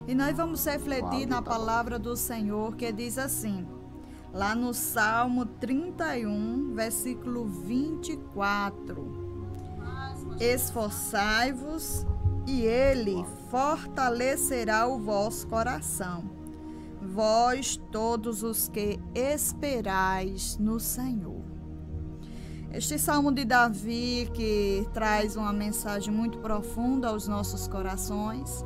E nós vamos refletir na palavra do Senhor, que diz assim, lá no Salmo 31, versículo 24. Esforçai-vos e ele fortalecerá o vosso coração, vós todos os que esperais no Senhor. Este Salmo de Davi, que traz uma mensagem muito profunda aos nossos corações,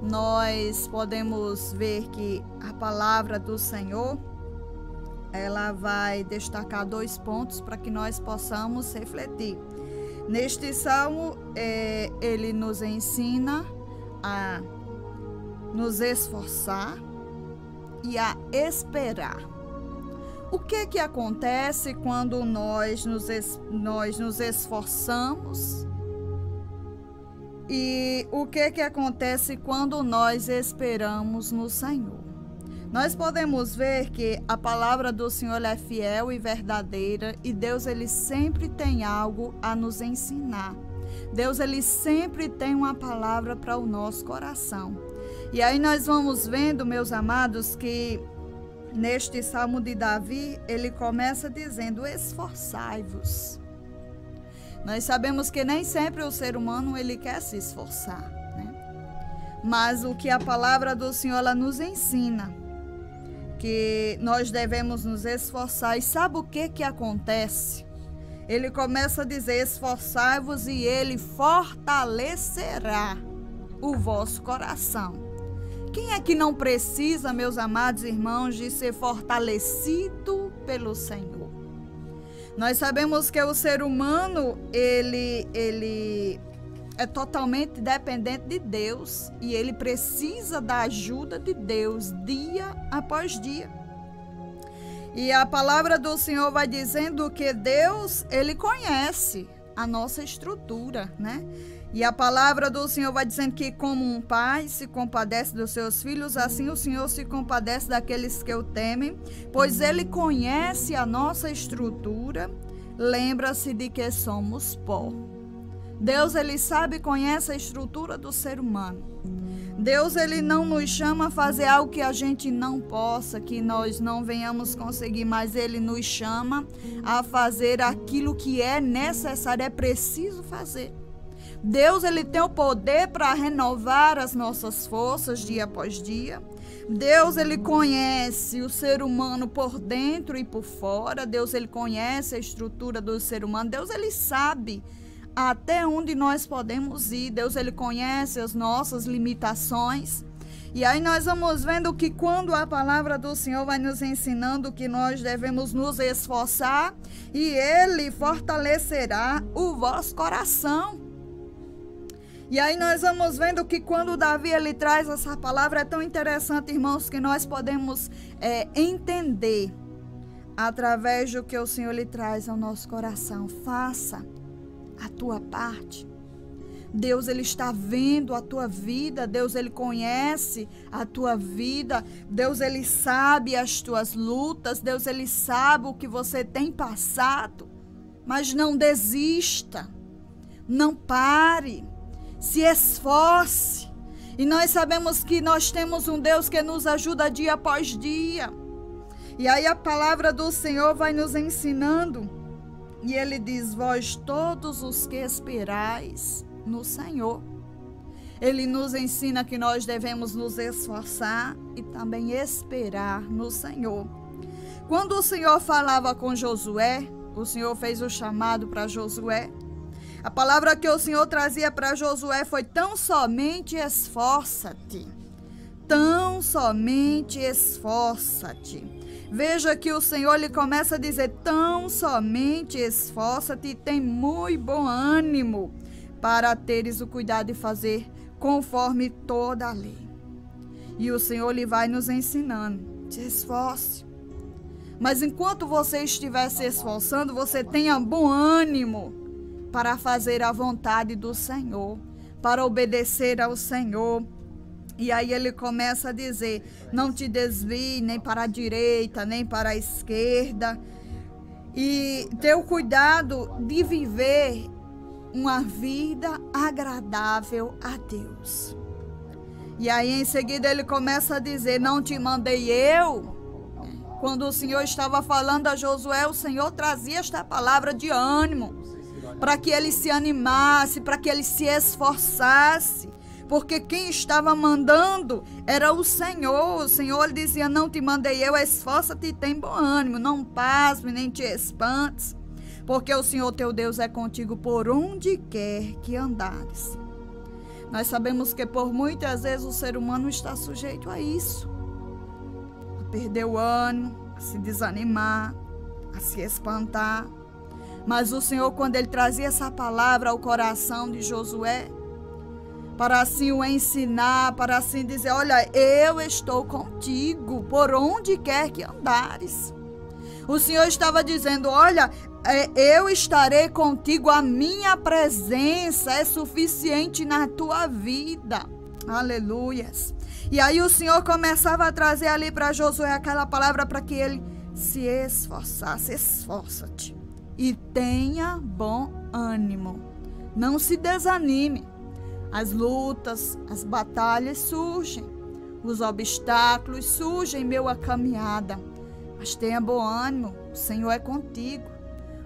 nós podemos ver que a palavra do Senhor, ela vai destacar 2 pontos para que nós possamos refletir. Neste salmo, ele nos ensina a nos esforçar e a esperar. O que acontece quando nós nos esforçamos? E o que acontece quando nós esperamos no Senhor? Nós podemos ver que a palavra do Senhor é fiel e verdadeira e Deus, ele sempre tem algo a nos ensinar. Deus, ele sempre tem uma palavra para o nosso coração. E aí nós vamos vendo, meus amados, que neste Salmo de Davi, ele começa dizendo, esforçai-vos. Nós sabemos que nem sempre o ser humano, ele quer se esforçar, né? Mas o que a palavra do Senhor, ela nos ensina, que nós devemos nos esforçar. E sabe o que acontece? Ele começa a dizer, esforçai-vos e ele fortalecerá o vosso coração. Quem é que não precisa, meus amados irmãos, de ser fortalecido pelo Senhor? Nós sabemos que o ser humano, ele é totalmente dependente de Deus e ele precisa da ajuda de Deus dia após dia. E a palavra do Senhor vai dizendo que Deus, ele conhece a nossa estrutura, né? E a palavra do Senhor vai dizendo que como um pai se compadece dos seus filhos, assim o Senhor se compadece daqueles que o temem, pois ele conhece a nossa estrutura, lembra-se de que somos pó. Deus, ele sabe e conhece a estrutura do ser humano. Deus, ele não nos chama a fazer algo que a gente não possa, que nós não venhamos conseguir, mas ele nos chama a fazer aquilo que é necessário, é preciso fazer. Deus, ele tem o poder para renovar as nossas forças dia após dia. Deus, ele conhece o ser humano por dentro e por fora. Deus, ele conhece a estrutura do ser humano. Deus, ele sabe até onde nós podemos ir. Deus, ele conhece as nossas limitações. E aí nós vamos vendo que quando a palavra do Senhor vai nos ensinando que nós devemos nos esforçar e ele fortalecerá o vosso coração. E aí nós vamos vendo que quando Davi, ele traz essa palavra, é tão interessante, irmãos, que nós podemos entender através do que o Senhor lhe traz ao nosso coração. Faça a tua parte. Deus, ele está vendo a tua vida. Deus, ele conhece a tua vida. Deus, ele sabe as tuas lutas. Deus, ele sabe o que você tem passado. Mas não desista. Não pare. Se esforce. E nós sabemos que nós temos um Deus que nos ajuda dia após dia. E aí a palavra do Senhor vai nos ensinando. E ele diz, vós todos os que esperais no Senhor. Ele nos ensina que nós devemos nos esforçar e também esperar no Senhor. Quando o Senhor falava com Josué, o Senhor fez o chamado para Josué. A palavra que o Senhor trazia para Josué foi tão somente esforça-te. Tão somente esforça-te. Veja que o Senhor lhe começa a dizer, tão somente esforça-te e tem muito bom ânimo para teres o cuidado de fazer conforme toda a lei. E o Senhor lhe vai nos ensinando, se esforce. Mas enquanto você estiver se esforçando, você tenha bom ânimo para fazer a vontade do Senhor, para obedecer ao Senhor. E aí ele começa a dizer, não te desvie nem para a direita, nem para a esquerda. E ter o cuidado de viver uma vida agradável a Deus. E aí em seguida ele começa a dizer: não te mandei eu? Quando o Senhor estava falando a Josué, o Senhor trazia esta palavra de ânimo, para que ele se animasse, para que ele se esforçasse, porque quem estava mandando era o Senhor. O Senhor lhe dizia: não te mandei eu, esforça-te e tem bom ânimo, não pasme nem te espantes, porque o Senhor teu Deus é contigo por onde quer que andares. Nós sabemos que por muitas vezes o ser humano está sujeito a isso, a perder o ânimo, a se desanimar, a se espantar. Mas o Senhor, quando ele trazia essa palavra ao coração de Josué, para assim o ensinar, para assim dizer: olha, eu estou contigo por onde quer que andares. O Senhor estava dizendo: olha, eu estarei contigo, a minha presença é suficiente na tua vida. Aleluias. E aí o Senhor começava a trazer ali para Josué aquela palavra para que ele se esforçasse. Esforça-te e tenha bom ânimo. Não se desanime. As lutas, as batalhas surgem, os obstáculos surgem em meio à caminhada. Mas tenha bom ânimo, o Senhor é contigo.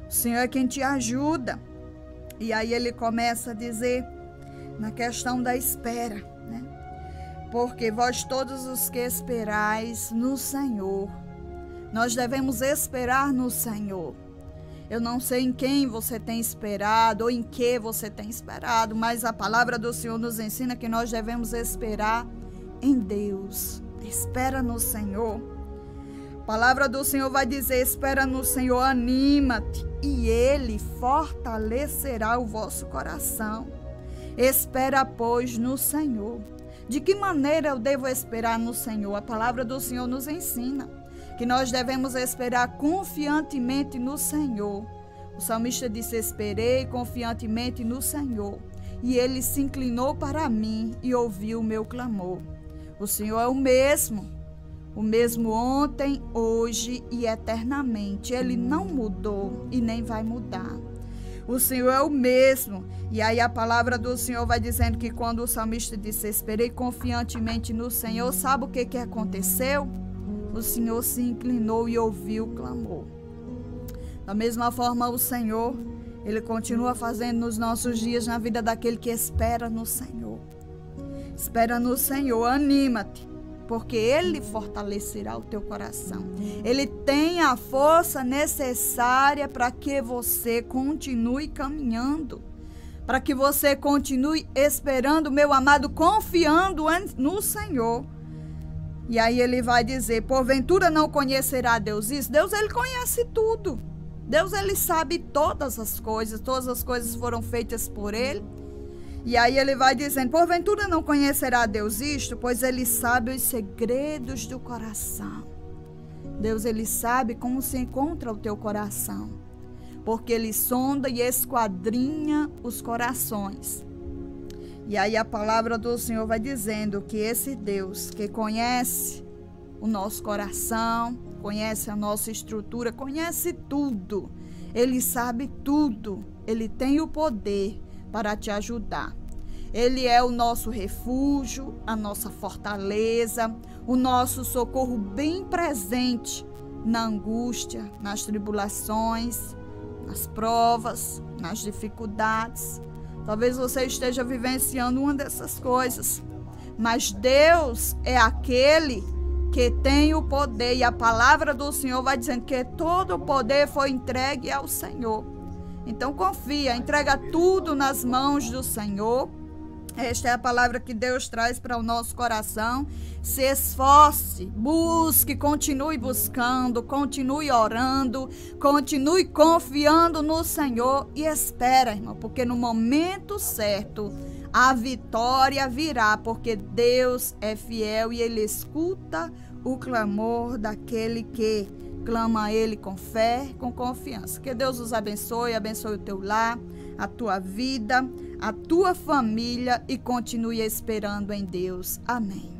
O Senhor é quem te ajuda. E aí ele começa a dizer na questão da espera, né? Porque vós todos os que esperais no Senhor, nós devemos esperar no Senhor. Eu não sei em quem você tem esperado ou em que você tem esperado, mas a palavra do Senhor nos ensina que nós devemos esperar em Deus. Espera no Senhor. A palavra do Senhor vai dizer: espera no Senhor, anima-te, e Ele fortalecerá o vosso coração. Espera, pois, no Senhor. De que maneira eu devo esperar no Senhor? A palavra do Senhor nos ensina que nós devemos esperar confiantemente no Senhor. O salmista disse: esperei confiantemente no Senhor, e Ele se inclinou para mim e ouviu o meu clamor. O Senhor é o mesmo ontem, hoje e eternamente. Ele não mudou e nem vai mudar. O Senhor é o mesmo. E aí a palavra do Senhor vai dizendo que quando o salmista disse: esperei confiantemente no Senhor, sabe o que aconteceu? O Senhor se inclinou e ouviu o clamor. Da mesma forma, o Senhor, Ele continua fazendo nos nossos dias, na vida daquele que espera no Senhor. Espera no Senhor, anima-te, porque Ele fortalecerá o teu coração. Ele tem a força necessária para que você continue caminhando, para que você continue esperando, meu amado, confiando no Senhor. E aí ele vai dizer: porventura não conhecerá Deus isso? Deus, Ele conhece tudo. Deus, Ele sabe todas as coisas foram feitas por Ele. E aí ele vai dizendo: porventura não conhecerá Deus isto? Pois Ele sabe os segredos do coração. Deus, Ele sabe como se encontra o teu coração, porque Ele sonda e esquadrinha os corações. E aí a palavra do Senhor vai dizendo que esse Deus que conhece o nosso coração, conhece a nossa estrutura, conhece tudo, Ele sabe tudo, Ele tem o poder para te ajudar. Ele é o nosso refúgio, a nossa fortaleza, o nosso socorro bem presente na angústia, nas tribulações, nas provas, nas dificuldades. Talvez você esteja vivenciando uma dessas coisas, mas Deus é aquele que tem o poder, e a palavra do Senhor vai dizendo que todo o poder foi entregue ao Senhor. Então confia, entrega tudo nas mãos do Senhor. Esta é a palavra que Deus traz para o nosso coração. Se esforce, busque, continue buscando, continue orando, continue confiando no Senhor e espera, irmão, porque no momento certo a vitória virá, porque Deus é fiel e Ele escuta o clamor daquele que clama a Ele com fé, com confiança. Que Deus os abençoe, abençoe o teu lar, a tua vida, a tua família, e continue esperando em Deus. Amém.